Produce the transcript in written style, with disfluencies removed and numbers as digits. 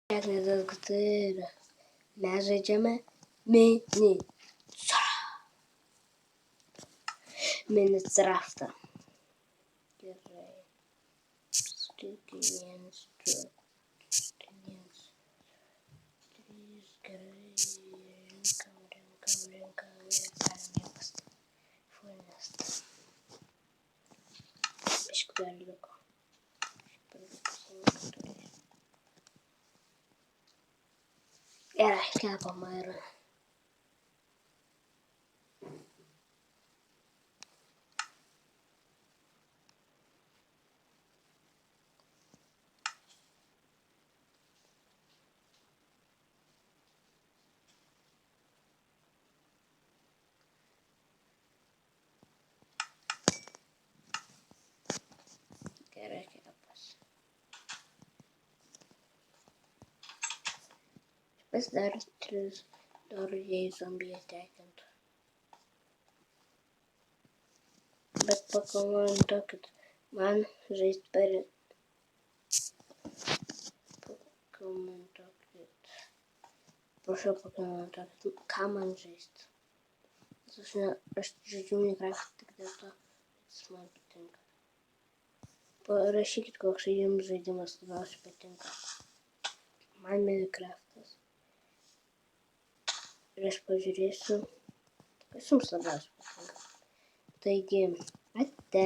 Sveikinatės Gutėra. Mes žaidžiame Minecraftą. Gerai. Taigi 1, 2, 3, 3. Gerai. Renkam ir galim pastatyti. Biškį dar liko. Gerai, kepama yra. Gerai, kepas. Pasidarė 3 dar jei zombiai tekintų. Bet pakomentuokit man žaist per... Pakomentuokit. Prašau pakomentuokit, ką man žaist. Aš žaidžiu Minecraft tik dėl to, jis man patinka. Parašykit, koks jums žaidimas labiausiai patinka. Man Minecraftas. Ir aš pažiūrėsiu, kas jums labiausiai patinka. Taigi, ate.